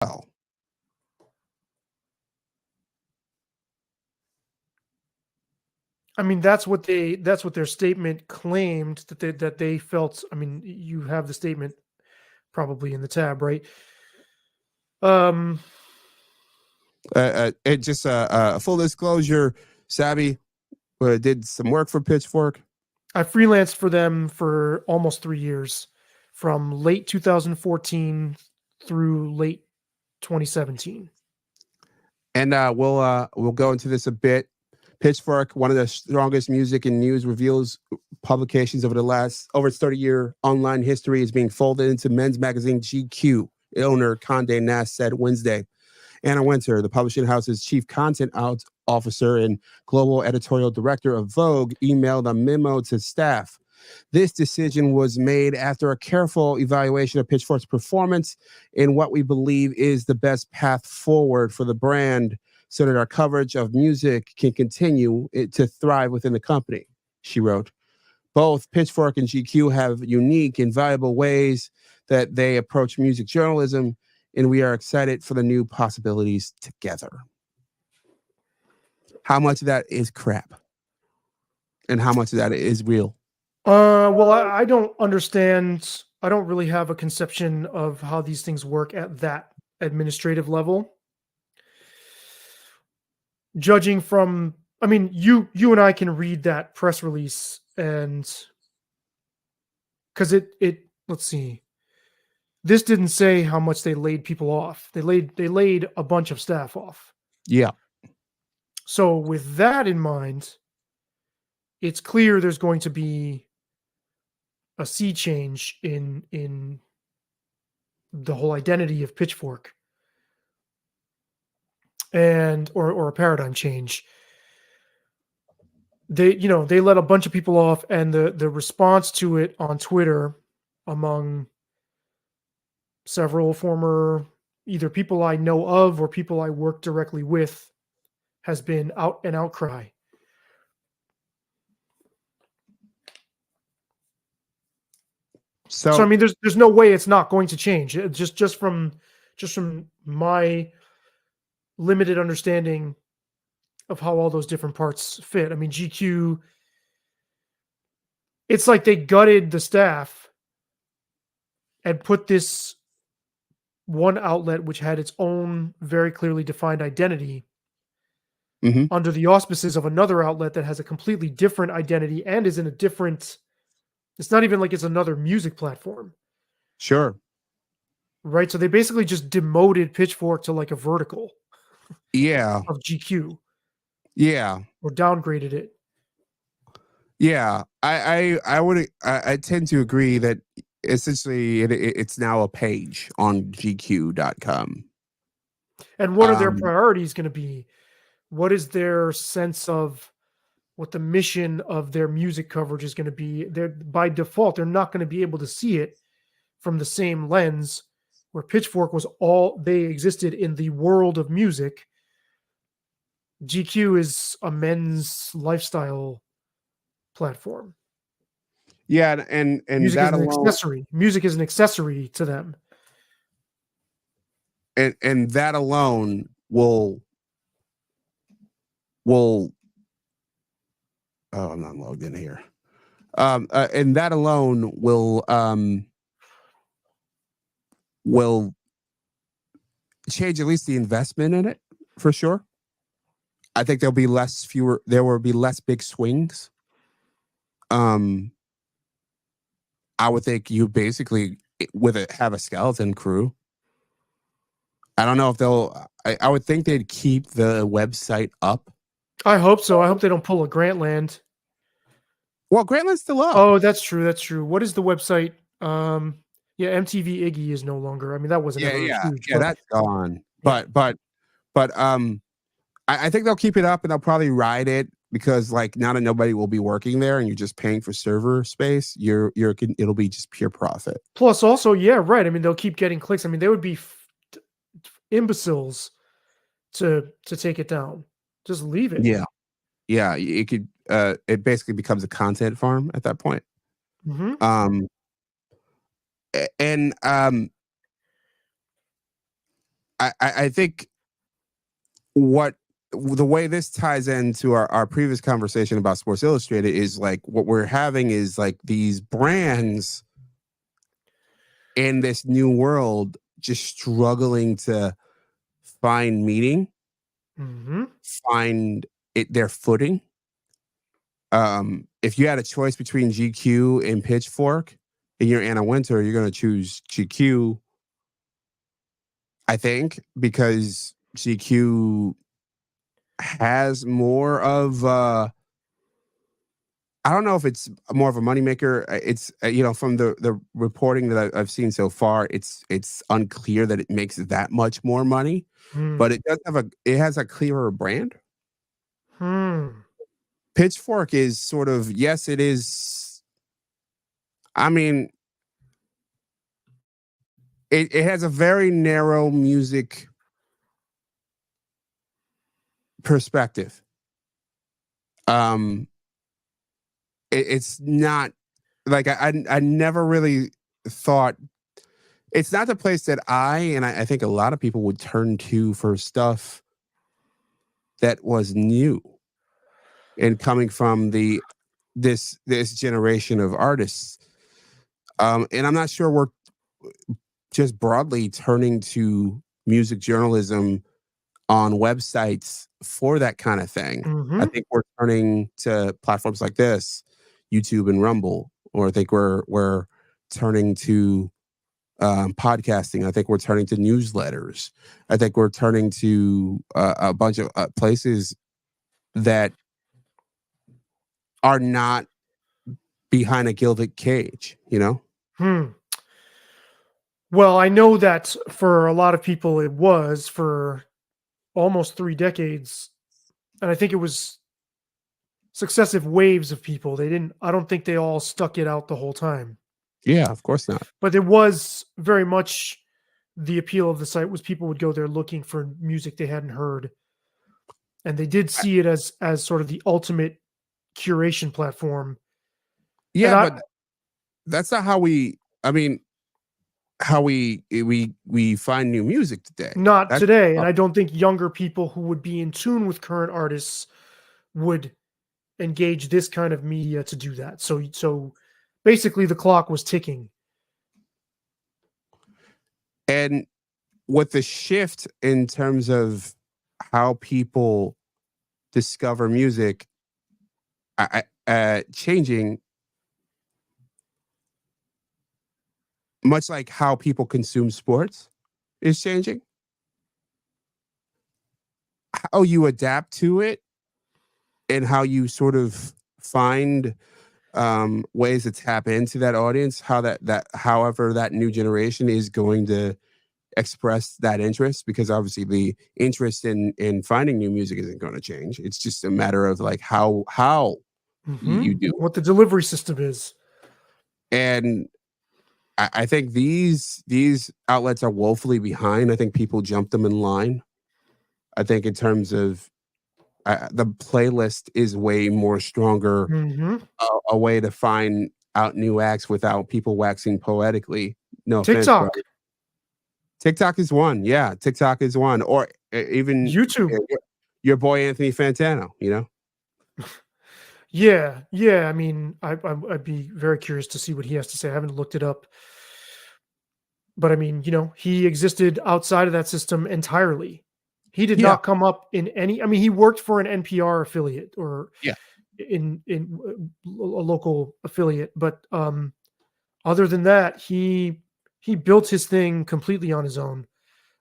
well. I mean, that's what their statement claimed, that they felt. I mean, you have the statement probably in the tab, right? Um, It just full disclosure, Savvy did some work for Pitchfork. I freelanced for them for almost 3 years, from late 2014 through late 2017. And we'll go into this a bit. Pitchfork, one of the strongest music and news reveals publications over its 30-year online history, is being folded into men's magazine GQ. Owner Condé Nast said Wednesday. Anna Winter, the publishing house's chief content officer and global editorial director of Vogue, emailed a memo to staff. This decision was made after a careful evaluation of Pitchfork's performance in what we believe is the best path forward for the brand so that our coverage of music can continue to thrive within the company, she wrote. Both Pitchfork and GQ have unique and valuable ways that they approach music journalism, and we are excited for the new possibilities together. How much of that is crap? And how much of that is real? Well, I don't understand. I don't really have a conception of how these things work at that administrative level. Judging from, I mean, you and I can read that press release, and because let's see, this didn't say how much they laid people off. They laid a bunch of staff off. Yeah. So with that in mind, it's clear there's going to be a sea change in the whole identity of Pitchfork, and or a paradigm change. They let a bunch of people off, and the response to it on Twitter among several former either people I know of or people I work directly with has been an outcry. So I mean, there's no way it's not going to change. Just from my limited understanding of how all those different parts fit. I mean, GQ, it's like they gutted the staff and put this one outlet, which had its own very clearly defined identity, under the auspices of another outlet that has a completely different identity and is in a different. It's not even like it's another music platform. Sure. Right. So they basically just demoted Pitchfork to like a vertical. Yeah. Of GQ. Yeah. Or downgraded it. Yeah. I tend to agree that essentially it's now a page on GQ.com. And what are their priorities going to be? What is their sense of what the mission of their music coverage is going to be? By default, they're not going to be able to see it from the same lens where Pitchfork they existed in the world of music. GQ is a men's lifestyle platform. Yeah, and music that is an alone, accessory. Music is an accessory to them. And that alone will I'm not logged in here. And that alone will change at least the investment in it for sure. I think there will be less big swings. I would think you basically have a skeleton crew. I don't know if I would think they'd keep the website up. I hope so. I hope they don't pull a Grantland. Well, Grantland's still up. Oh, that's true. That's true. What is the website? Yeah, MTV Iggy is no longer. I mean, that wasn't ever huge. Yeah, that's gone. Yeah. But I think they'll keep it up and they'll probably ride it because like now that nobody will be working there and you're just paying for server space, it'll be just pure profit. Plus, also, yeah, right. I mean, they'll keep getting clicks. I mean, they would be imbeciles to take it down. Just leave it. Yeah. It could. It basically becomes a content farm at that point. Mm-hmm. And I think what the way this ties into our previous conversation about Sports Illustrated is like what we're having is like these brands in this new world just struggling to find meaning, Mm-hmm. find their footing. If you had a choice between GQ and Pitchfork and you're Anna Wintour, you're going to choose GQ, I think, because GQ has more of I don't know if it's more of a moneymaker. It's from the reporting that I've seen so far, it's unclear that it makes that much more money, but it has a clearer brand. Pitchfork is sort of, yes, it is. I mean, it has a very narrow music perspective. It's not like I never really thought it's not the place that I think a lot of people would turn to for stuff that was new and coming from this generation of artists. And I'm not sure we're just broadly turning to music journalism on websites for that kind of thing. Mm-hmm. I think we're turning to platforms like this, YouTube and Rumble, or I think we're turning to podcasting. I think we're turning to newsletters. I think we're turning to a bunch of places that are not behind a gilded cage, Well, I know that for a lot of people, it was for almost 3 decades, and I think it was successive waves of people. I don't think they all stuck it out the whole time. Yeah, of course not. But it was very much the appeal of the site was people would go there looking for music they hadn't heard, and they did see it as sort of the ultimate curation platform. And Yeah, but that's not how how we find new music today. not That's today, and I don't think younger people who would be in tune with current artists would engage this kind of media to do that. So basically the clock was ticking. and with the shift in terms of how people discover music changing, much like how people consume sports is changing, how you adapt to it and how you sort of find ways to tap into that audience, how that however that new generation is going to express that interest, because obviously the interest in finding new music isn't going to change. It's just a matter of like how you do it. What the delivery system is. And I think these outlets are woefully behind. I think people jumped them in line. I think in terms of the playlist is way more stronger, a way to find out new acts without people waxing poetically. No offense, TikTok. bro. TikTok is one. Yeah, TikTok is one. Or even YouTube. Your boy Anthony Fantano, Yeah. I mean, I'd be very curious to see what he has to say. I haven't looked it up. But I mean, he existed outside of that system entirely. He did Yeah. not come up in any. I mean, he worked for an NPR affiliate or Yeah. in a local affiliate, but other than that, he built his thing completely on his own.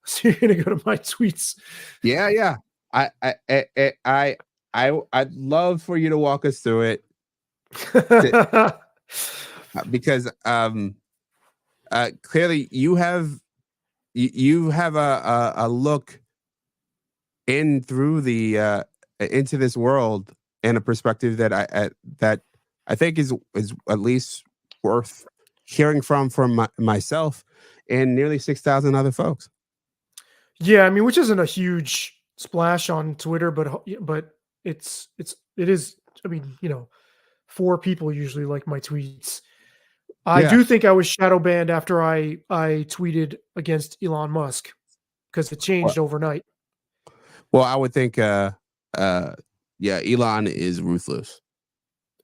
So you're gonna go to my tweets. Yeah. I'd love for you to walk us through it because clearly you have a look in through the into this world and a perspective that I think is at least worth hearing from myself and nearly 6,000 other folks. Yeah, I mean, which isn't a huge splash on Twitter, but it is. I mean, 4 people usually like my tweets. I Yeah. do think I was shadow banned after I tweeted against Elon Musk because it changed overnight. Well, I would think, yeah, Elon is ruthless.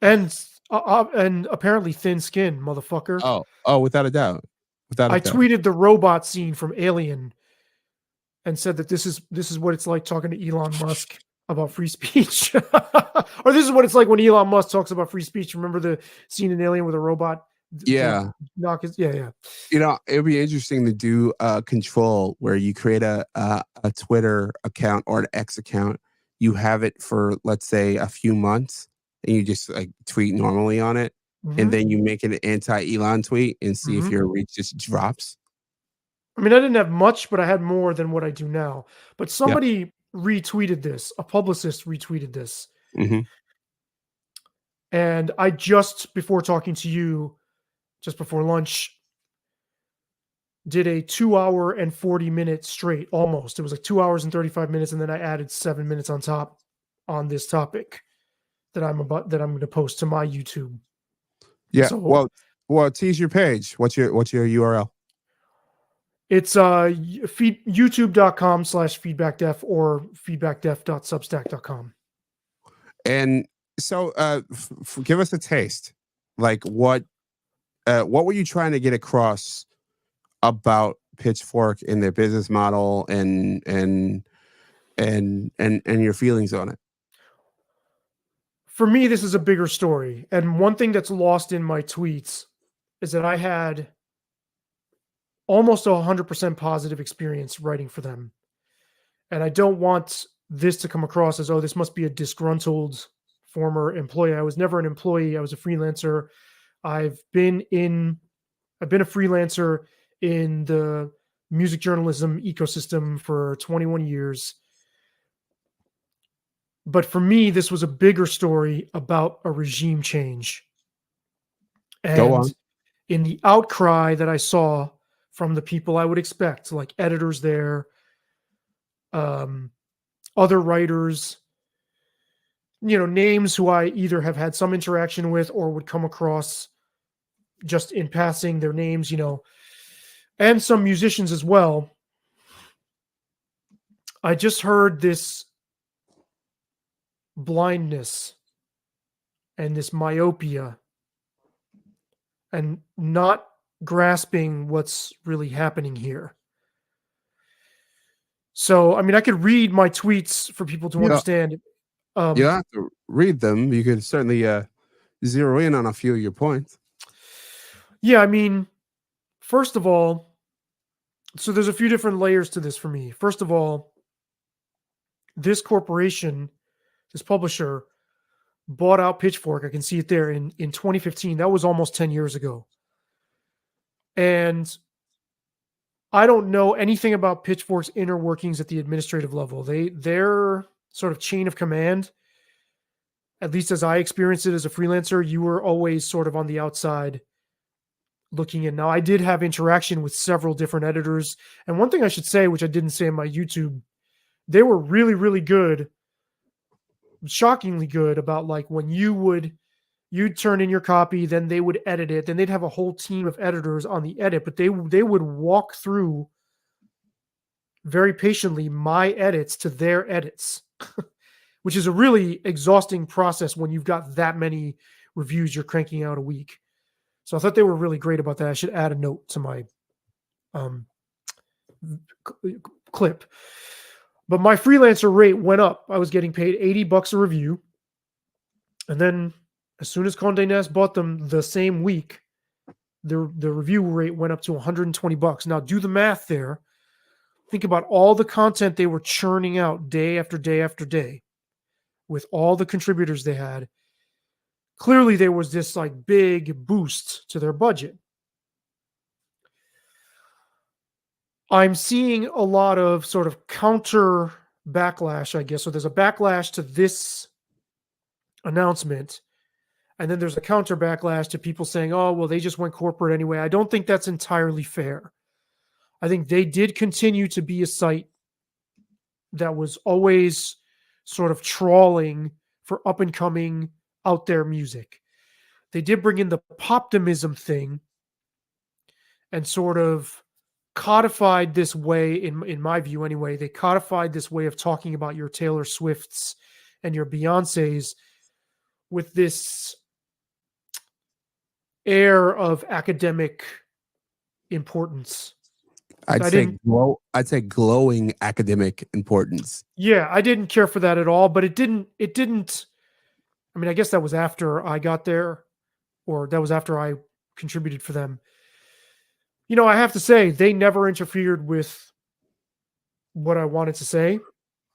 And apparently thin-skinned, motherfucker. Oh, without a doubt, without a I doubt. tweeted the robot scene from Alien and said that this is what it's like talking to Elon Musk about free speech. Or this is what it's like when Elon Musk talks about free speech. Remember the scene in Alien with a robot? Yeah, Yeah. it'd be interesting to do control where you create a Twitter account or an X account. You have it for, let's say, a few months, and you just like tweet normally on it, and Mhm, then you make it an anti-Elon tweet and see if mhm. your reach just drops. I mean, I didn't have much, but I had more than what I do now. But Yeah. somebody retweeted this, a publicist retweeted this. Hmm. And I just before talking to you, just before lunch, did a 2 hour and 40 minute straight almost. It was like 2 hours and 35 minutes. And then I added 7 minutes on top on this topic that I'm going to post to my YouTube. Yeah. So Tease your page. What's your URL? it's youtube.com/feedbackdef or feedbackdef.substack.com. And so, give us a taste. Like what were you trying to get across about Pitchfork and their business model and your feelings on it? For me, this is a bigger story. And one thing that's lost in my tweets is that I had almost 100% positive experience writing for them. And I don't want this to come across as, oh, this must be a disgruntled former employee. I was never an employee. I was a freelancer. I've been a freelancer in the music journalism ecosystem for 21 years. But for me, this was a bigger story about a regime change. Go And on. in the outcry that I saw from the people I would expect, like editors there, um, other writers, names who I either have had some interaction with or would come across just in passing their names, and some musicians as well. I just heard this blindness and this myopia and not grasping what's really happening here. So, I mean, I could read my tweets for people to Yeah, understand. you don't have to read them. You could certainly zero in on a few of your points. Yeah, I mean, first of all, so there's a few different layers to this for me. First of all, this corporation, this publisher, bought out Pitchfork. I can see it there in 2015. That was almost 10 years ago. And I don't know anything about Pitchfork's inner workings at the administrative level. Their sort of chain of command, at least as I experienced it as a freelancer, you were always sort of on the outside looking in. Now, I did have interaction with several different editors. And one thing I should say, which I didn't say in my YouTube, they were really, really good, shockingly good about like when you'd turn in your copy, then they would edit it, then they'd have a whole team of editors on the edit, but they would walk through very patiently my edits to their edits, which is a really exhausting process when you've got that many reviews you're cranking out a week. So I thought they were really great about that. I should add a note to my clip. But my freelancer rate went up. I was getting paid $80 a review. And then as soon as Condé Nast bought them the same week, the review rate went up to $120. Now do the math there. Think about all the content they were churning out day after day after day with all the contributors they had. Clearly there was this like big boost to their budget. I'm seeing a lot of sort of counter backlash, I guess. So there's a backlash to this announcement. And then there's a counter backlash to people saying, oh, well, they just went corporate anyway. I don't think that's entirely fair. I think they did continue to be a site that was always sort of trawling for up and coming out there music. They did bring in the poptimism thing and sort of codified this way, in my view anyway, they codified this way of talking about your Taylor Swifts and your Beyoncés with this air of academic importance. I'd I say didn't I'd say glowing academic importance. Yeah, I didn't care for that at all, but it didn't I mean, I guess that was after I got there, or that was after I contributed for them. I have to say they never interfered with what I wanted to say.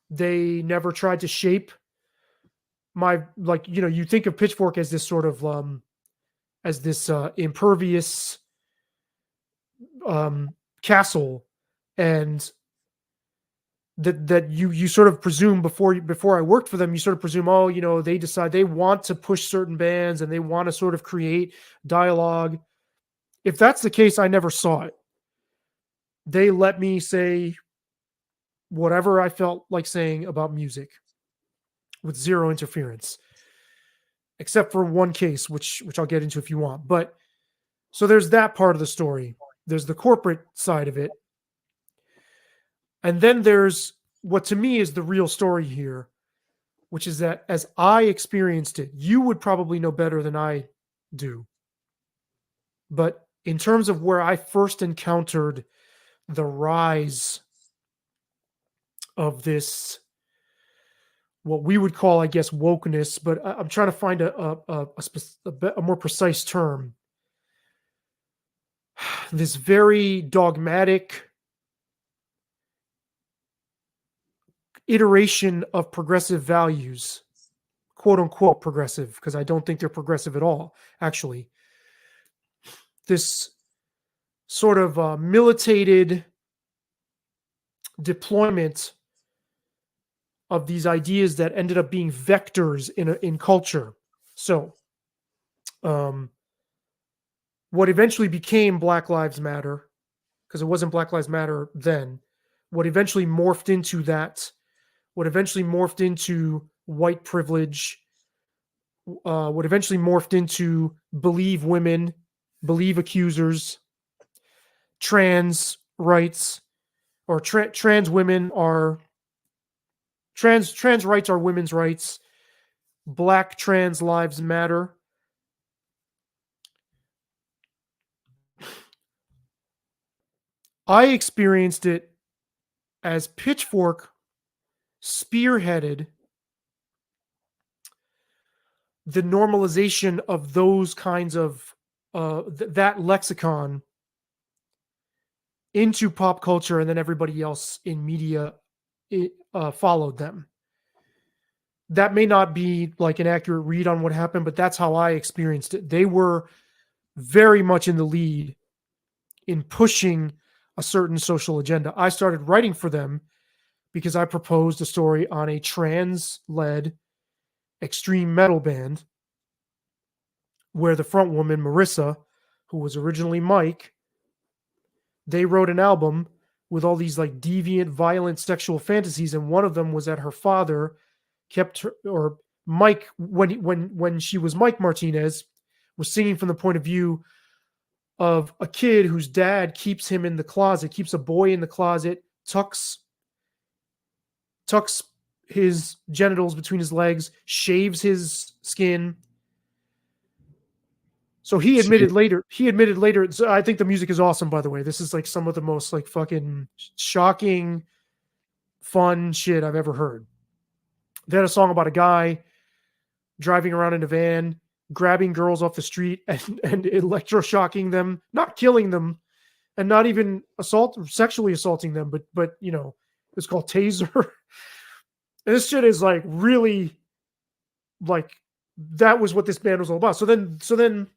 They never tried to shape my, like, you think of Pitchfork as this sort of as this impervious castle, and that you sort of presume before I worked for them, you sort of presume, oh, they decide they want to push certain bands and they want to sort of create dialogue. If that's the case, I never saw it. They let me say whatever I felt like saying about music with zero interference, except for one case, which I'll get into if you want. But so there's that part of the story. There's the corporate side of it. And then there's what to me is the real story here, which is that as I experienced it, you would probably know better than I do. But in terms of where I first encountered the rise of this, what we would call, I guess, wokeness, but I'm trying to find a more precise term. This very dogmatic iteration of progressive values, quote unquote progressive, because I don't think they're progressive at all, actually. This sort of militated deployment of these ideas that ended up being vectors in culture. So, what eventually became Black Lives Matter, because it wasn't Black Lives Matter then, what eventually morphed into that, what eventually morphed into white privilege, what eventually morphed into believe women, believe accusers, trans rights, or trans women are trans rights are women's rights. Black trans lives matter. I experienced it as Pitchfork spearheaded the normalization of those kinds of that lexicon into pop culture, and then everybody else in media followed them. That may not be like an accurate read on what happened, but that's how I experienced it. They were very much in the lead in pushing a certain social agenda. I started writing for them because I proposed a story on a trans-led extreme metal band where the front woman, Marissa, who was originally Mike, they wrote an album with all these like deviant, violent sexual fantasies, and one of them was that her father kept her, or Mike, when she was Mike Martinez, was singing from the point of view of a kid whose dad keeps him in the closet, keeps a boy in the closet, tucks his genitals between his legs, shaves his skin. So he admitted later, so I think the music is awesome, by the way. This is like some of the most like fucking shocking, fun shit I've ever heard. They had a song about a guy driving around in a van, grabbing girls off the street and electroshocking them, not killing them, and not even sexually assaulting them, but it's called Taser. And this shit is like really like that was what this band was all about. So then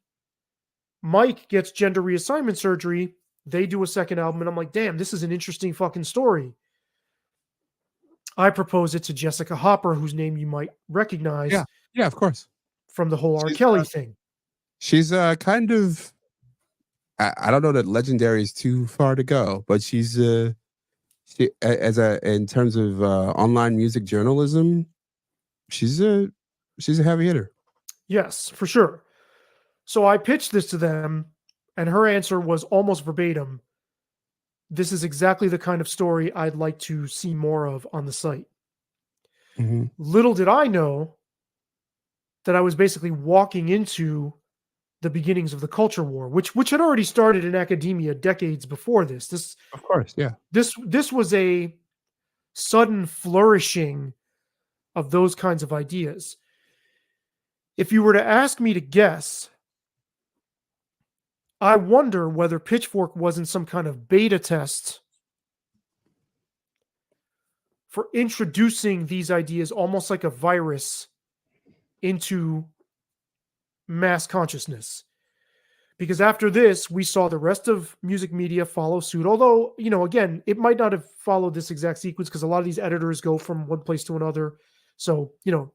Mike gets gender reassignment surgery. They do a second album, and I'm like, damn, this is an interesting fucking story. I propose it to Jessica Hopper, whose name you might recognize. Yeah, of course. From the whole R. Kelly thing. She's kind of, I don't know that legendary is too far to go, but she's in terms of online music journalism, she's a heavy hitter. Yes, for sure. So I pitched this to them, and her answer was almost verbatim. this is exactly the kind of story I'd like to see more of on the site. Mhm. Little did I know that I was basically walking into the beginnings of the culture war, which had already started in academia decades before this. Of course, yeah. This was a sudden flourishing of those kinds of ideas. If you were to ask me to guess, I wonder whether Pitchfork wasn't some kind of beta test for introducing these ideas almost like a virus into mass consciousness. Because after this, we saw the rest of music media follow suit. Although, again, it might not have followed this exact sequence because a lot of these editors go from one place to another. So,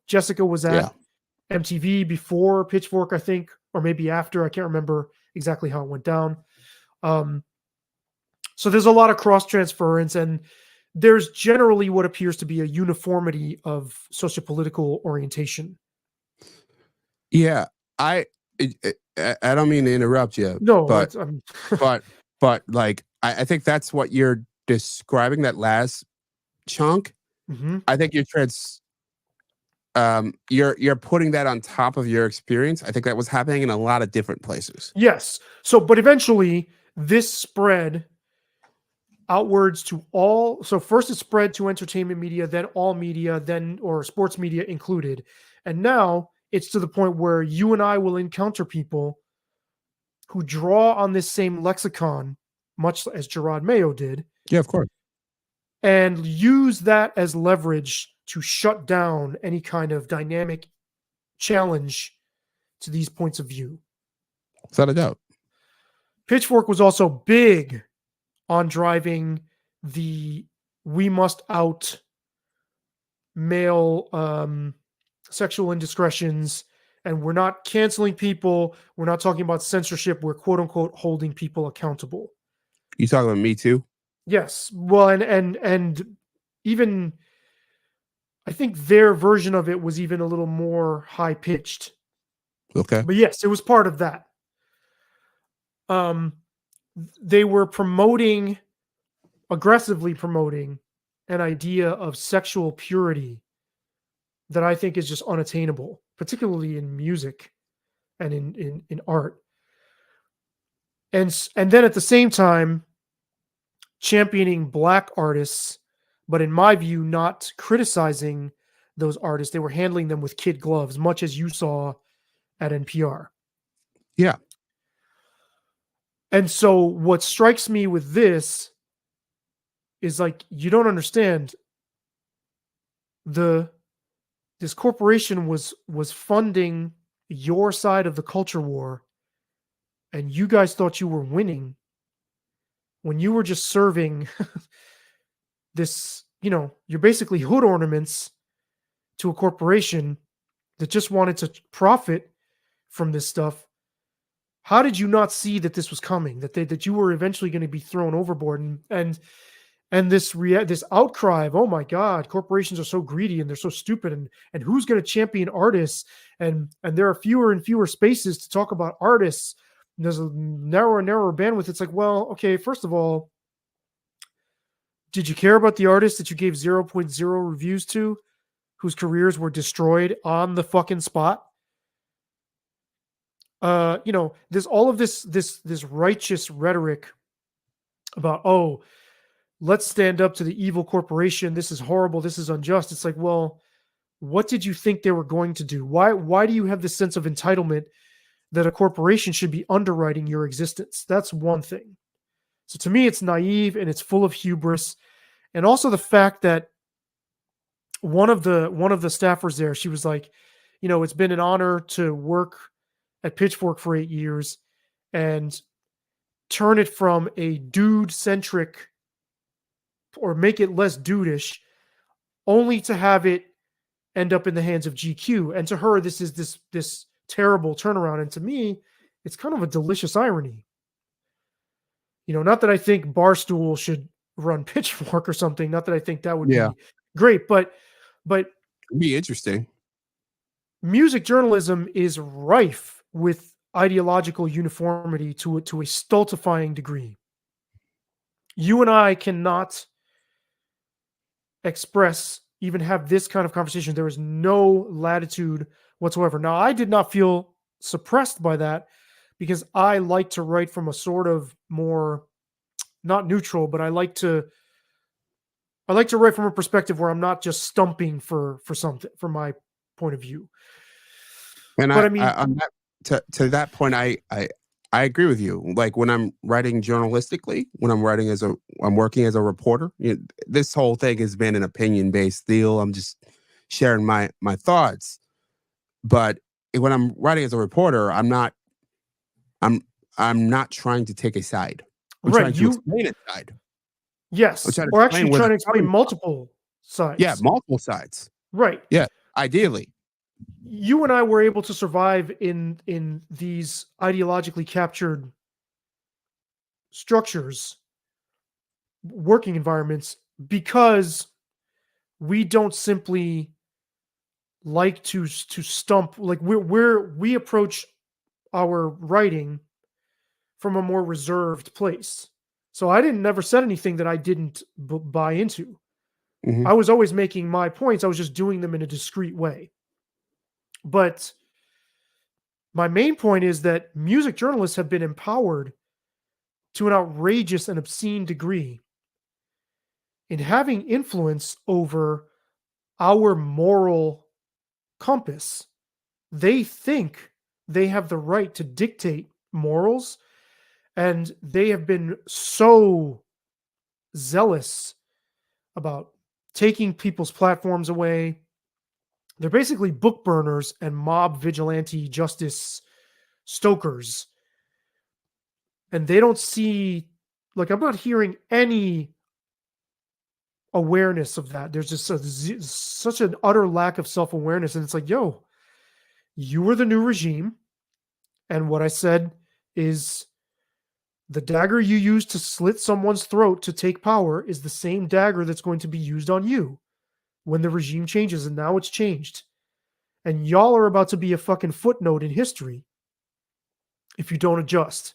Jessica was Yeah. at MTV before Pitchfork, I think, or maybe after. I can't remember exactly how it went down. So there's a lot of cross transference, and there's generally what appears to be a uniformity of sociopolitical orientation. Yeah. I I don't mean to interrupt you, No, but I'm but like I think that's what you're describing, that last chunk. Mhm. I think you're putting that on top of your experience. I think that was happening in a lot of different places. Yes. So, but eventually this spread outwards to all. So first it spread to entertainment media, then all media, then or sports media included. And now it's to the point where you and I will encounter people who draw on this same lexicon, much as Gerard Mayo did, Yeah, of course. and use that as leverage to shut down any kind of dynamic challenge to these points of view. Without a doubt. Pitchfork was also big on driving the we must out male sexual indiscretions, and we're not canceling people. We're not talking about censorship. We're quote unquote holding people accountable. You talking about Me Too? Yes. Well, and even I think their version of it was even a little more high pitched. Okay. But yes, it was part of that. They were aggressively promoting an idea of sexual purity that I think is just unattainable, particularly in music and in art. And then at the same time, championing Black artists, but in my view, not criticizing those artists. They were handling them with kid gloves, much as you saw at NPR. Yeah. And so what strikes me with this is like, you don't understand, this corporation was funding your side of the culture war, and you guys thought you were winning when you were just serving this, you're basically hood ornaments to a corporation that just wanted to profit from this stuff. How did you not see that this was coming? That you were eventually going to be thrown overboard, and this outcry of, oh my God, corporations are so greedy and they're so stupid, and who's going to champion artists, and there are fewer and fewer spaces to talk about artists, and there's a narrower and narrower bandwidth. It's like, well, okay, first of all, did you care about the artists that you gave 0.0 reviews to, whose careers were destroyed on the fucking spot? There's all of this righteous rhetoric about, oh, let's stand up to the evil corporation. This is horrible. This is unjust. It's like, well, what did you think they were going to do? Why do you have this sense of entitlement that a corporation should be underwriting your existence? That's one thing. So to me, it's naive and it's full of hubris. And also the fact that one of the staffers there, she was like, it's been an honor to work at Pitchfork for 8 years and turn it from a dude centric, or make it less dudeish, only to have it end up in the hands of GQ. And to her, this is this terrible turnaround. And to me, it's kind of a delicious irony. Not that I think Barstool should run Pitchfork or something. Not that I think that would Yeah. be great, but It'd be interesting. music journalism is rife with ideological uniformity to a stultifying degree. You and I cannot express, even have this kind of conversation. There is no latitude whatsoever. Now, I did not feel suppressed by that because I like to write from a sort of more, not neutral, but I like to write from a perspective where I'm not just stumping for something, from my point of view. And But I mean, on that, to that point, I agree with you. Like when I'm writing journalistically, when I'm writing I'm working as a reporter. This whole thing has been an opinion based deal. I'm just sharing my thoughts. But when I'm writing as a reporter, I'm I'm not trying to take a side. I'm right, trying to explain a side. I'm yes, trying to or explain actually where trying they're to explain coming from. multiple Yeah, sides. multiple sides. Right. Yeah, ideally. You and I were able to survive in these ideologically captured structures, working environments, because we don't simply like to stump. Like we approach our writing from a more reserved place. So I didn't never said anything that I didn't buy into. Hmm. I was always making my points. I was just doing them in a discreet way. But my main point is that music journalists have been empowered to an outrageous and obscene degree in having influence over our moral compass. They think they have the right to dictate morals, and they have been so zealous about taking people's platforms away. They're basically book burners and mob vigilante justice stokers. And they don't see, like, I'm not hearing any awareness of that. There's just such an utter lack of self awareness. And it's like, yo, you were the new regime. And what I said is the dagger you used to slit someone's throat to take power is the same dagger that's going to be used on you when the regime changes. And now it's changed. And y'all are about to be a fucking footnote in history if you don't adjust.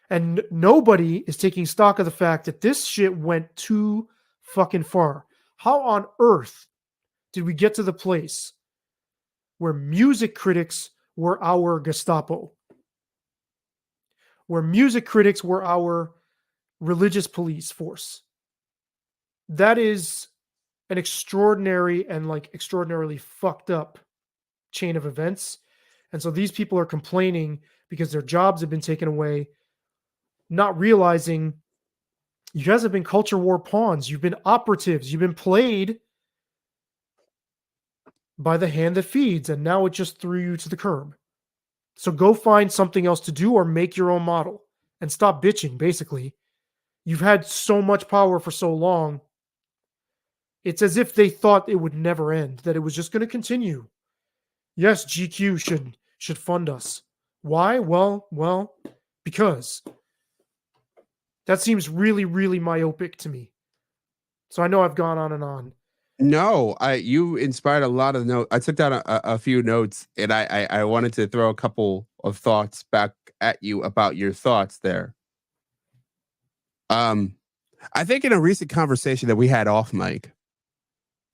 And nobody is taking stock of the fact that this shit went too fucking far. How on earth did we get to the place where music critics were our Gestapo? Where music critics were our religious police force? That is an extraordinary and like extraordinarily fucked up chain of events. And so these people are complaining because their jobs have been taken away, not realizing you guys have been culture war pawns. You've been operatives. You've been played by the hand that feeds, and now it just threw you to the curb. So go find something else to do or make your own model and stop bitching, basically. You've had so much power for so long. It's as if they thought it would never end, that it was just going to continue. Yes, GQ should fund us. Why? Well, because that seems really, really myopic to me. So I know I've gone on and on. No, you inspired a lot of notes. I took down a few notes, and I wanted to throw a couple of thoughts back at you about your thoughts there. I think in a recent conversation that we had off mic,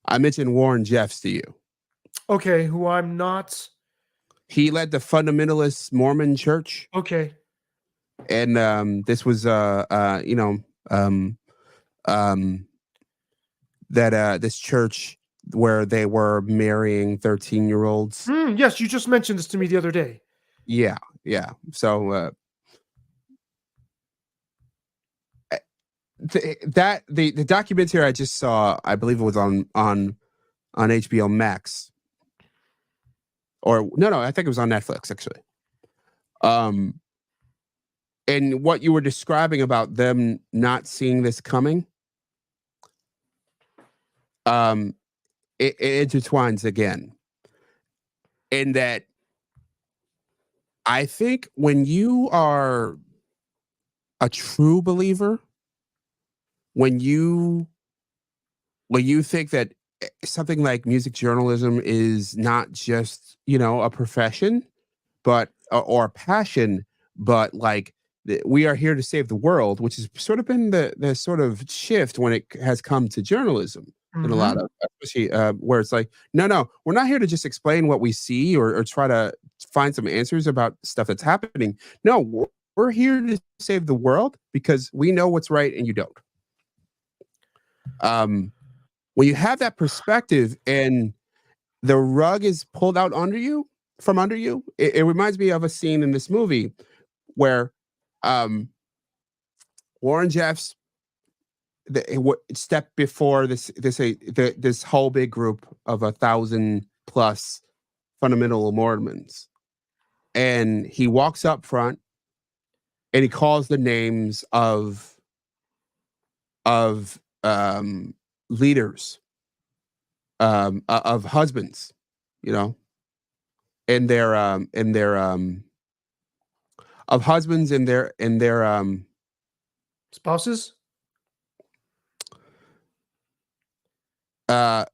I mentioned Warren Jeffs to you. Okay, who I'm not. He led the fundamentalist Mormon church. Okay. And this was this church where they were marrying 13-year-olds. Yes, you just mentioned this to me the other day. Yeah. So the documentary I just saw, I believe it was on HBO Max. Or no, I think it was on Netflix actually. And what you were describing about them not seeing this coming, it intertwines again. In that, I think when you are a true believer, when you think that something like music journalism is not just a profession, but or a passion, but like we are here to save the world, which has sort of been the sort of shift when it has come to journalism in a lot Mhm. of, especially where it's like, no, we're not here to just explain what we see or try to find some answers about stuff that's happening. No, we're here to save the world because we know what's right and you don't. When you have that perspective and the rug is pulled out from under you, it reminds me of a scene in this movie where um, Warren Jeffs step before this whole big group of 1,000 plus fundamental Mormons, and he walks up front and he calls the names of leaders, of husbands, you know, and their of husbands and their Spouses?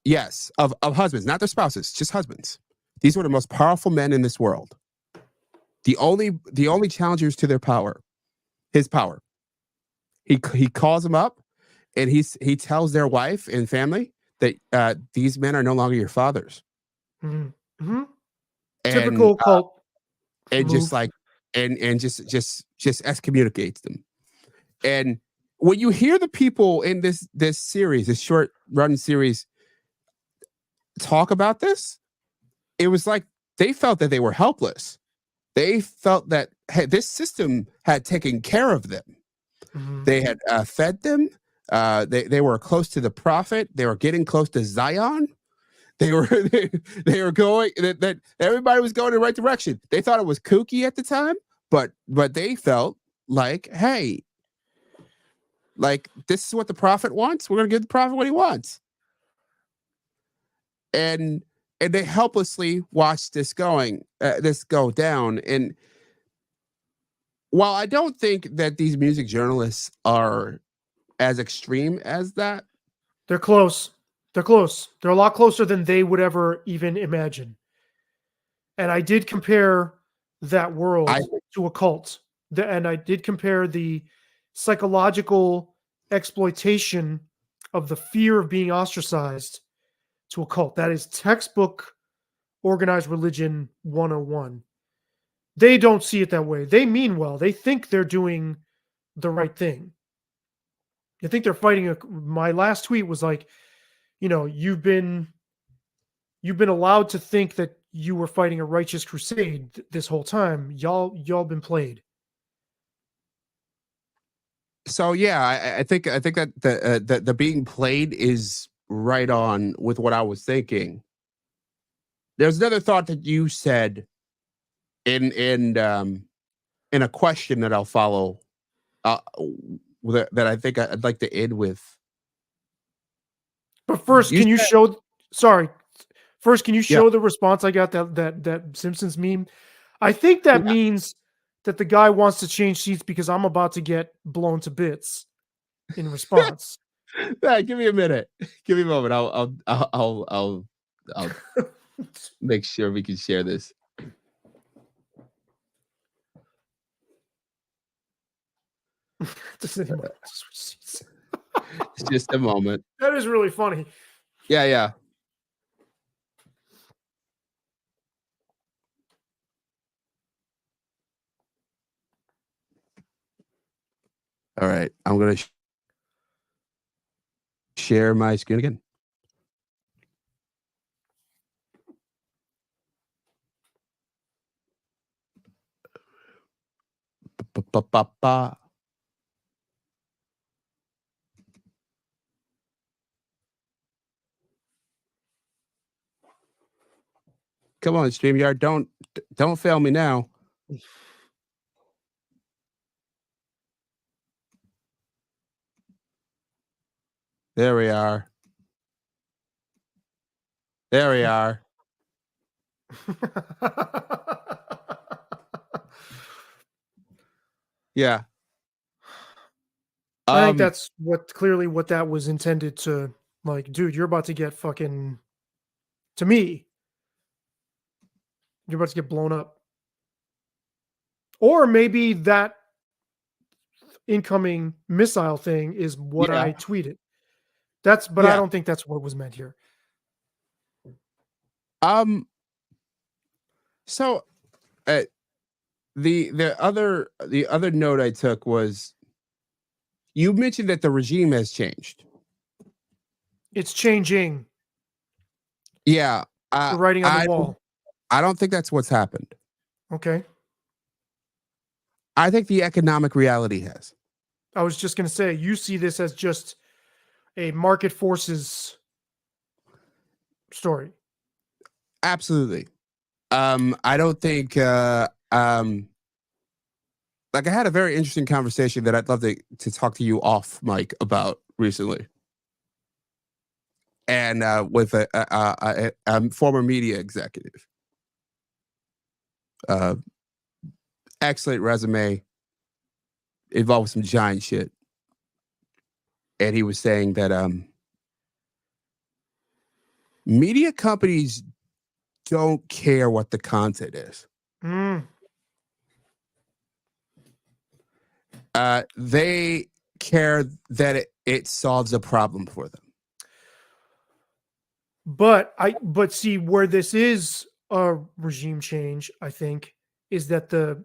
yes, of husbands, not their spouses, just husbands. These were the most powerful men in this world. The only challengers to their power, his power. He calls them up and he tells their wife and family that these men are no longer your fathers. Mhm. Mhm. And Typical cult just move. like and just excommunicates them. And when you hear the people in this series, this short run series, talk about this, it was like they felt that they were helpless. They felt that, hey, this system had taken care of them. Mhm. They had fed them. They were close to the prophet. They were getting close to Zion. They were they were going that everybody was going in the right direction. They thought it was kooky at the time, but they felt like, hey, like this is what the prophet wants. We're gonna give the prophet what he wants. And they helplessly watched this go down. And while I don't think that these music journalists are as extreme as that, They're close. They're close. They're a lot closer than they would ever even imagine. And I did compare that I world to a cult. And I did compare the psychological exploitation of the fear of being ostracized to a cult. That is textbook organized religion 101. They don't see it that way. They mean well. They think they're doing the right thing. They think they're fighting my last tweet was like, you've been allowed to think that you were fighting a righteous crusade this whole time. Y'all been played. so yeah, I think that the being played is right on with what I was thinking. There's another thought that you said in a question that I'll follow, uh, that I think I'd like to end with. But first, You can you said, show sorry. First, can you yeah, show the response I got that Simpsons meme? I think that yeah. means that the guy wants to change seats because I'm about to get blown to bits in response. Yeah, give me a minute. Give me a moment. I'll make sure we can share this. Does anyone want to switch seats? It's just a moment. That is really funny. Yeah, yeah. All right. I'm gonna share my screen again. Ba-ba-ba-ba. Come on, StreamYard. Don't fail me now. There we are. There we are. Yeah. I think Um, that's what that was intended to like, dude, you're about to get fucking to me. You're about to get blown up. Or maybe that incoming missile thing is what Yeah. I tweeted. But I don't think that's what was meant here. So the other note I took was you mentioned that the regime has changed. It's changing. Yeah. The writing on the wall. I don't think that's what's happened. Okay. I think the economic reality has. I was just going to say, you see this as just a market forces story. Absolutely. I don't think like I had a very interesting conversation that I'd love to talk to you off mic about recently. And with a former media executive. Excellent resume, involved with some giant shit. And he was saying that media companies don't care what the content is. They care that it solves a problem for them. But see, where this is a regime change, I think, is that the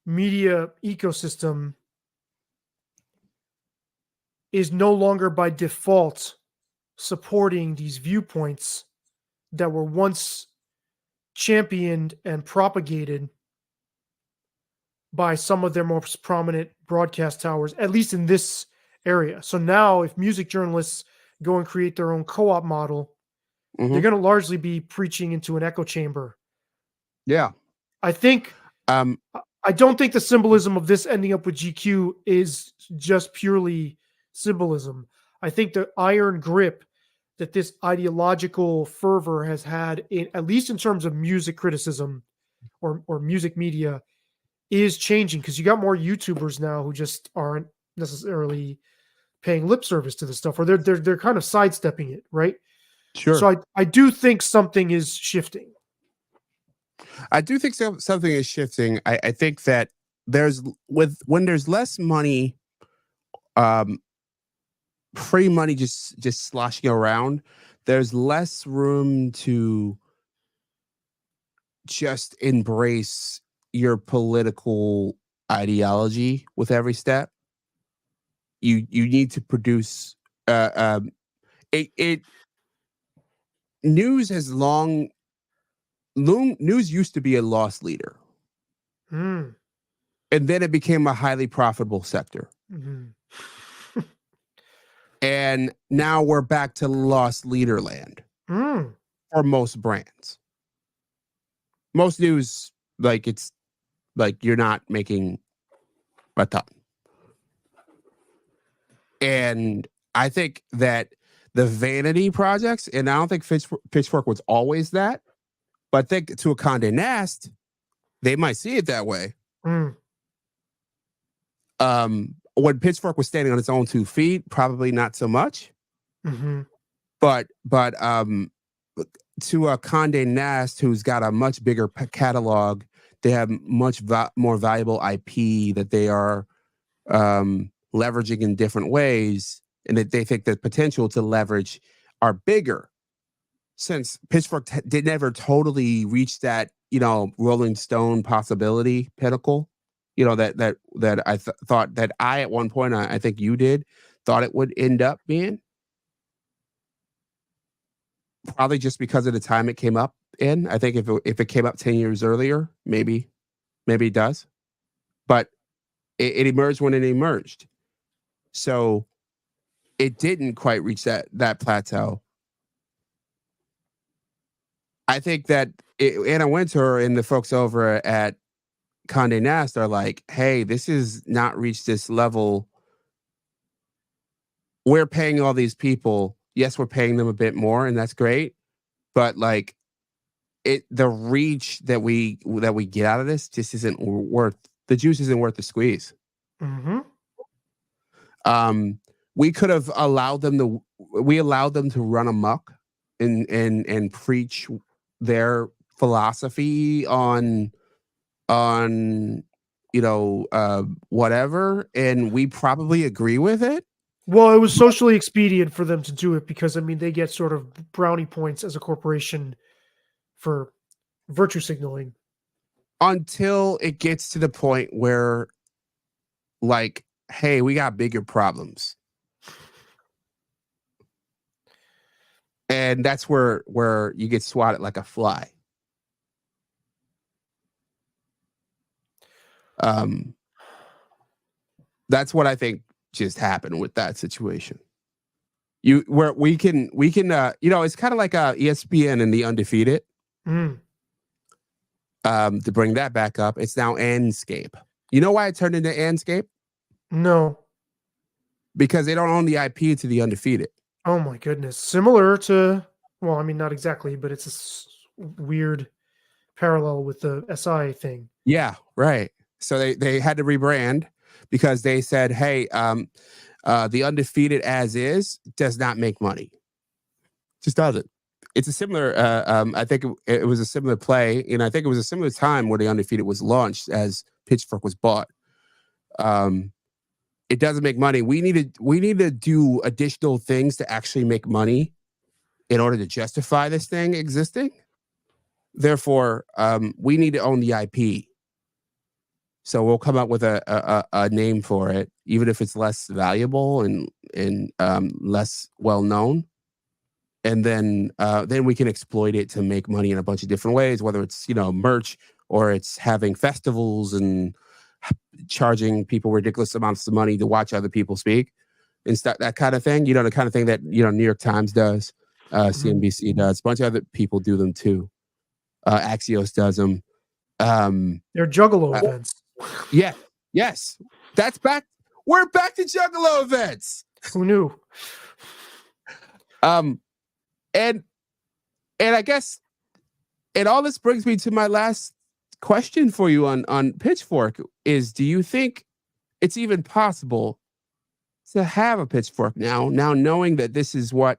media ecosystem is no longer by default supporting these viewpoints that were once championed and propagated by some of their most prominent broadcast towers, at least in this area. So now if music journalists go and create their own co-op model, they're going to largely be preaching into an echo chamber. Yeah. I think I don't think the symbolism of this ending up with GQ is just purely symbolism. I think the iron grip that this ideological fervor has had, at least in terms of music criticism or music media, is changing, because you got more YouTubers now who just aren't necessarily paying lip service to this stuff, or they're kind of sidestepping it, right? Sure. So I do think something is shifting. I do think something is shifting. I think that when there's less money, free money just sloshing around, there's less room to just embrace your political ideology with every step. You need to produce news has news used to be a loss leader. And then it became a highly profitable sector. And now we're back to lost leader land for most brands. Most news, it's like you're not making a ton. And I think that the vanity projects, and I don't think Pitchfork was always that, but I think to a Condé Nast, they might see it that way. When Pitchfork was standing on its own 2 feet, probably not so much. But to a Condé Nast, who's got a much bigger catalog, they have much more valuable IP that they are leveraging in different ways, and that they think the potential to leverage are bigger. Since Pitchfork did never totally reach that, Rolling Stone possibility pinnacle, that I thought that I at one point, I think you did, thought it would end up being. Probably just because of the time it came up in. I think if it came up 10 years earlier, maybe it does. But it emerged when it emerged. So it didn't quite reach that plateau. I think that Anna Wintour and the folks over at Condé Nast are like, hey, this is not reached this level. We're paying all these people. Yes, we're paying them a bit more, and that's great. But the reach that we get out of this just isn't worth, the juice isn't worth the squeeze. We could have allowed them to run amok and preach their philosophy on whatever, and we probably agree with it. Well, it was socially expedient for them to do it because, I mean, they get sort of brownie points as a corporation for virtue signaling. Until it gets to the point where, like, hey, we got bigger problems. And that's where you get swatted like a fly. That's what I think just happened with that situation. We can it's kind of like ESPN and the Undefeated. Mm. To bring that back up, it's now Anscape. You know why it turned into Anscape? No. Because they don't own the IP to the Undefeated. Oh my goodness. Similar to, well, I mean, not exactly, but it's a weird parallel with the SI thing. Yeah, right. So they had to rebrand because they said, hey, the Undefeated as is does not make money. Just doesn't. It's a similar, I think it was a similar play, and I think it was a similar time where the Undefeated was launched as Pitchfork was bought. It doesn't make money. We need to do additional things to actually make money in order to justify this thing existing. Therefore, we need to own the IP. So we'll come up with a name for it, even if it's less valuable and less well known. And then we can exploit it to make money in a bunch of different ways, whether it's merch or it's having festivals and charging people ridiculous amounts of money to watch other people speak and that kind of thing. The kind of thing that New York Times does, CNBC does, a bunch of other people do them too. Axios does them. They're Juggalo events. Yeah, yes, that's back. We're back to Juggalo events. Who knew? And I guess, and all this brings me to my last question for you on Pitchfork is, do you think it's even possible to have a Pitchfork now knowing that this is what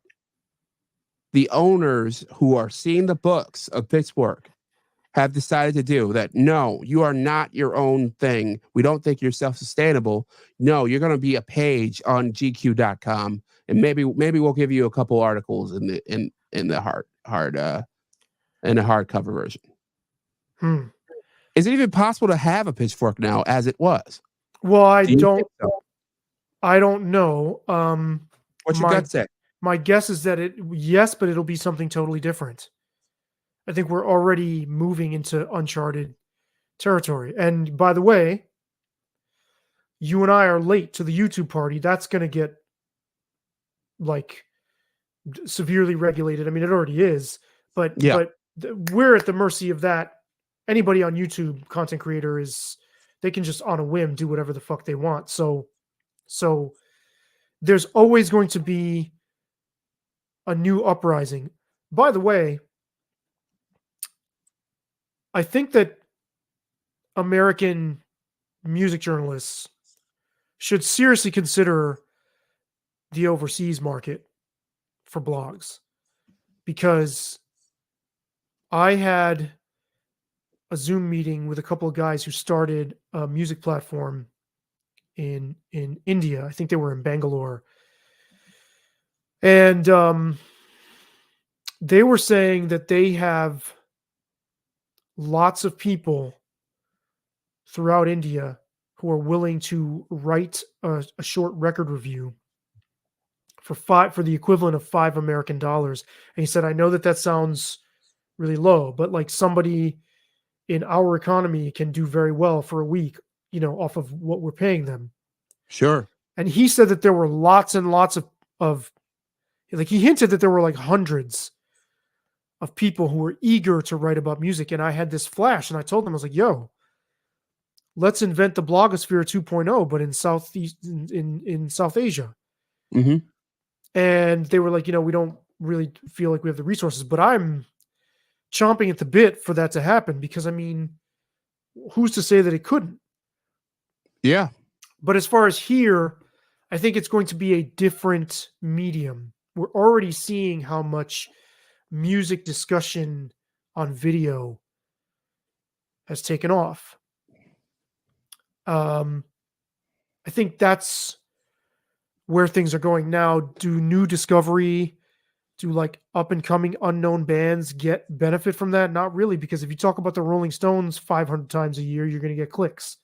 the owners who are seeing the books of Pitchfork have decided to do? That no, you are not your own thing. We don't think you're self-sustainable. No, you're going to be a page on GQ.com, and maybe we'll give you a couple articles in the hardcover version. Is it even possible to have a Pitchfork now as it was? Well, I don't know. What's your gut say? My guess is that yes, but it'll be something totally different. I think we're already moving into uncharted territory. And by the way, you and I are late to the YouTube party. That's going to get severely regulated. I mean, it already is, but we're at the mercy of that. Anybody on YouTube, content creator, they can just on a whim do whatever the fuck they want. So there's always going to be a new uprising. By the way, I think that American music journalists should seriously consider the overseas market for blogs, because I had a Zoom meeting with a couple of guys who started a music platform in India. I think they were in Bangalore. And they were saying that they have lots of people throughout India who are willing to write a short record review for the equivalent of $5 American. And he said, I know that sounds really low, but like somebody in our economy can do very well for a week, off of what we're paying them. Sure. And he said that there were lots and lots of he hinted that there were like hundreds of people who were eager to write about music. And I had this flash, and I told them, I was like, yo, let's invent the blogosphere 2.0, but in South Asia. Mm-hmm. And they were like, we don't really feel like we have the resources, but I'm chomping at the bit for that to happen, because I mean, who's to say that it couldn't? Yeah. But as far as here, I think it's going to be a different medium. We're already seeing how much music discussion on video has taken off. I think that's where things are going now. Do new discovery, do like up and coming unknown bands get benefit from that? Not really, because if you talk about the Rolling Stones 500 times a year, you're going to get clicks,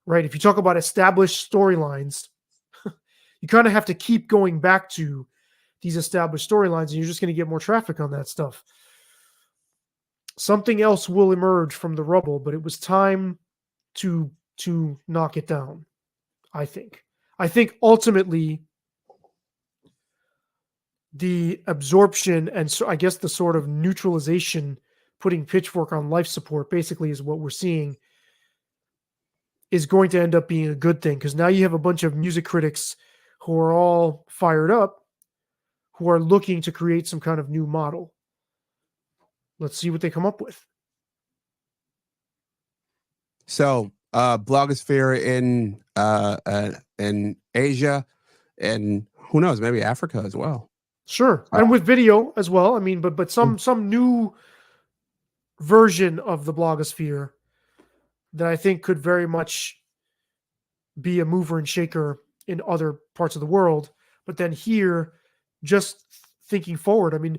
right? If you talk about established storylines, you kind of have to keep going back to these established storylines, and you're just going to get more traffic on that stuff. Something else will emerge from the rubble, but it was time to knock it down. I think ultimately the absorption and so I guess the sort of neutralization, putting Pitchfork on life support, basically is what we're seeing, is going to end up being a good thing, because now you have a bunch of music critics who are all fired up, who are looking to create some kind of new model. Let's see what they come up with. So, blogosphere in Asia, and who knows, maybe Africa as well. Sure, and with video as well. I mean, but some new version of the blogosphere that I think could very much be a mover and shaker in other parts of the world. But then here, just thinking forward, I mean,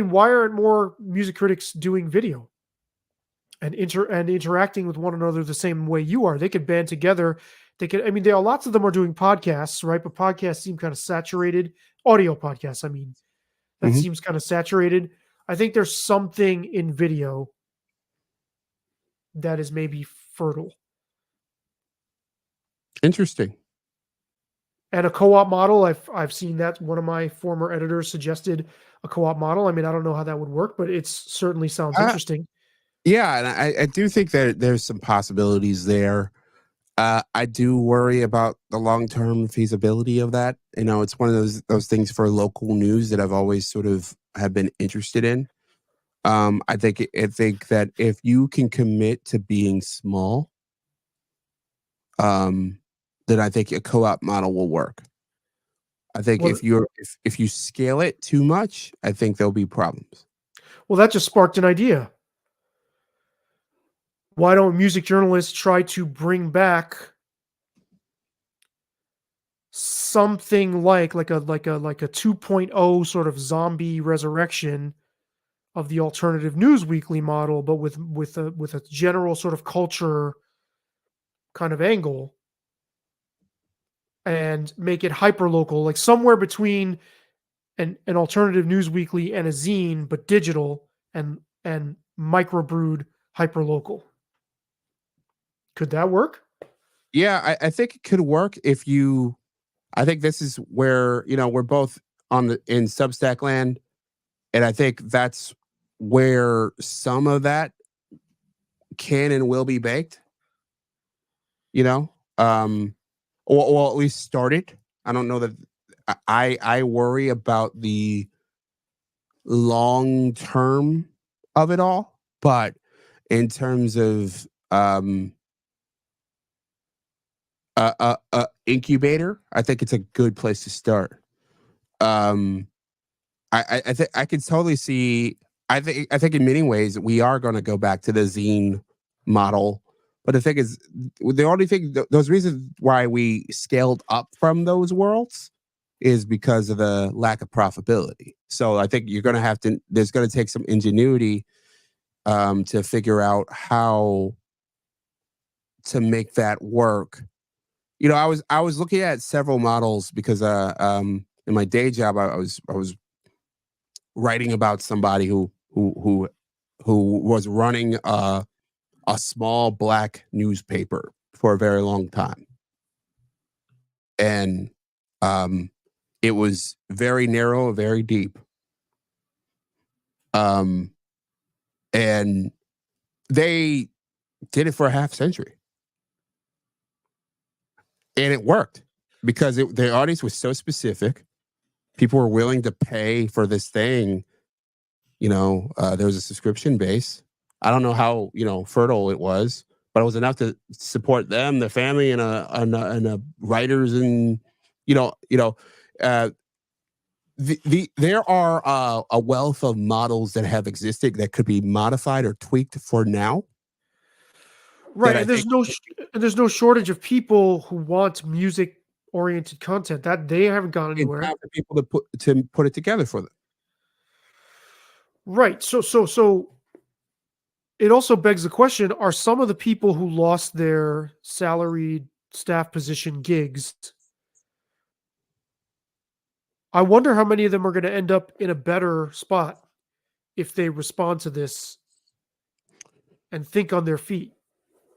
why aren't more music critics doing video and interacting with one another the same way you are? They could band together. They could. I mean, there are lots of them are doing podcasts, right? But podcasts seem kind of saturated. Audio podcasts, I mean, that seems kind of saturated. I think there's something in video that is maybe fertile. Interesting. And a co-op model, I've seen that. One of my former editors suggested a co-op model. I mean, I don't know how that would work, but it certainly sounds interesting. Yeah, and I do think that there's some possibilities there. I do worry about the long-term feasibility of that. You know, it's one of those things for local news that I've always sort of have been interested in. I think that if you can commit to being small, then I think a co-op model will work. I think if you scale it too much, I think there'll be problems. Well, that just sparked an idea. Why don't music journalists try to bring back something like a 2.0 sort of zombie resurrection of the alternative news weekly model, but with a general sort of culture kind of angle, and make it hyper local, like somewhere between an alternative news weekly and a zine, but digital and microbrewed hyper local. Could that work? Yeah, I think it could work if you. I think this is where, you know, we're both in Substack land, and I think that's where some of that can and will be baked. You know, or at least started. I don't know that. I worry about the long term of it all, but in terms of incubator, I think it's a good place to start. I think I can totally see. I think in many ways we are going to go back to the zine model, but the thing is, the only thing, those reasons why we scaled up from those worlds is because of the lack of profitability. So I think you're going to have to. There's going to take some ingenuity to figure out how to make that work. You know, I was looking at several models because in my day job I was writing about somebody who was running a small Black newspaper for a very long time, and it was very narrow, very deep, and they did it for a half century. And it worked because the audience was so specific. People were willing to pay for this thing. You know, there was a subscription base. I don't know how, you know, fertile it was, but it was enough to support them, their family, and a writers, and there are a wealth of models that have existed that could be modified or tweaked for now. Right, that I think and there's no shortage of people who want music-oriented content, that they haven't gone in anywhere. time for people to put it together for them. Right, so it also begs the question, are some of the people who lost their salaried staff position gigs, I wonder how many of them are gonna end up in a better spot if they respond to this and think on their feet.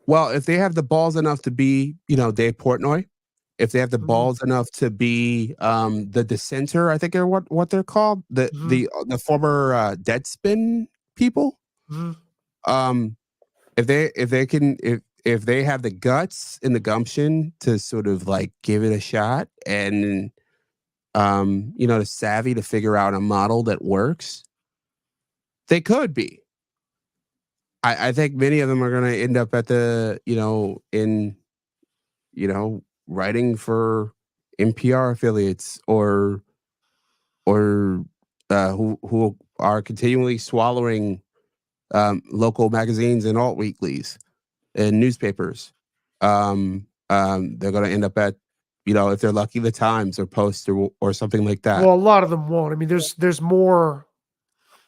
Well, if they have the balls enough to be, Dave Portnoy, if they have the Mhm, balls enough to be the dissenter, I think are what they're called, the mhm, the former Deadspin people. mhm. Um, if they have the guts and the gumption to sort of like give it a shot, and the savvy to figure out a model that works, they could be. I think many of them are going to end up at the in writing for NPR affiliates, or who are continually swallowing local magazines and alt weeklies and newspapers. They're going to end up at, if they're lucky, the Times or Post or something like that. Well, a lot of them won't. I mean, there's more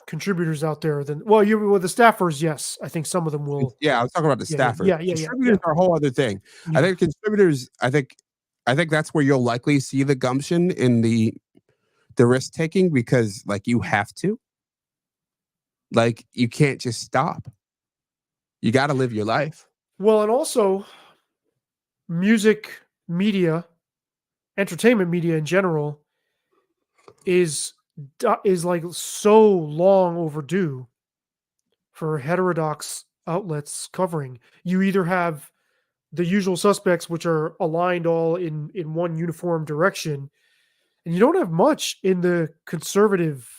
contributors out there than well, you with the staffers, yes. I think some of them will. Yeah, I was talking about the Yeah, yeah, staffers. yeah, yeah, yeah, Contributors yeah, are a whole other thing. I yeah. think contributors. I think that's where you'll likely see the gumption in the risk taking, because like you have to, like you can't just stop. You got to live your life. Well, and also music media, entertainment media in general is is like so long overdue for heterodox outlets covering. You either have the usual suspects, which are aligned all in one uniform direction, and you don't have much in the conservative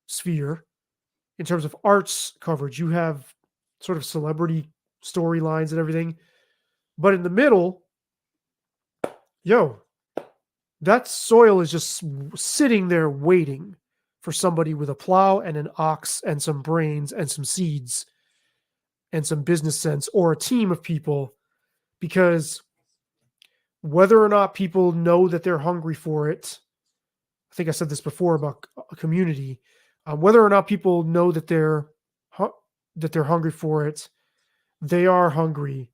sphere in terms of arts coverage. You have sort of celebrity storylines and everything, but in the middle, yo, that soil is just sitting there waiting for somebody with a plow and an ox and some brains and some seeds and some business sense, or a team of people, because whether or not people know that they're hungry for it, I think I said this before about a community, whether or not people know that hu- they're hungry for it, they are hungry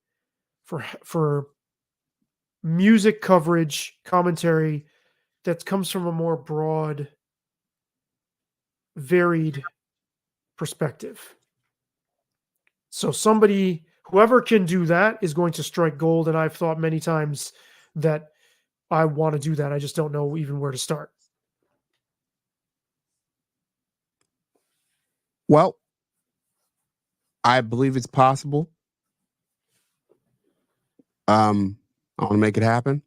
for music coverage, commentary that comes from a more broad, varied perspective. So whoever can do that is going to strike gold. And I've thought many times that I want to do that. I just don't know even where to start. Well, I believe it's possible. I want to make it happen,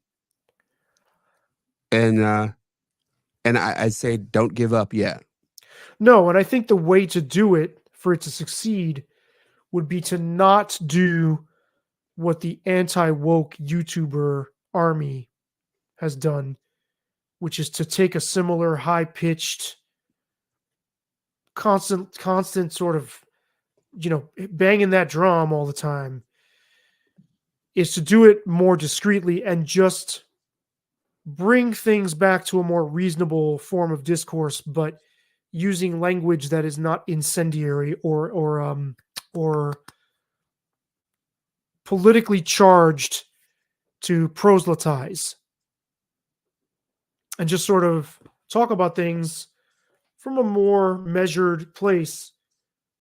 and I say don't give up yet. No, and I think the way to do it for it to succeed would be to not do what the anti-woke YouTuber army has done, which is to take a similar high-pitched, constant sort of, banging that drum all the time, is to do it more discreetly and just bring things back to a more reasonable form of discourse, but using language that is not incendiary or politically charged to proselytize, and just sort of talk about things from a more measured place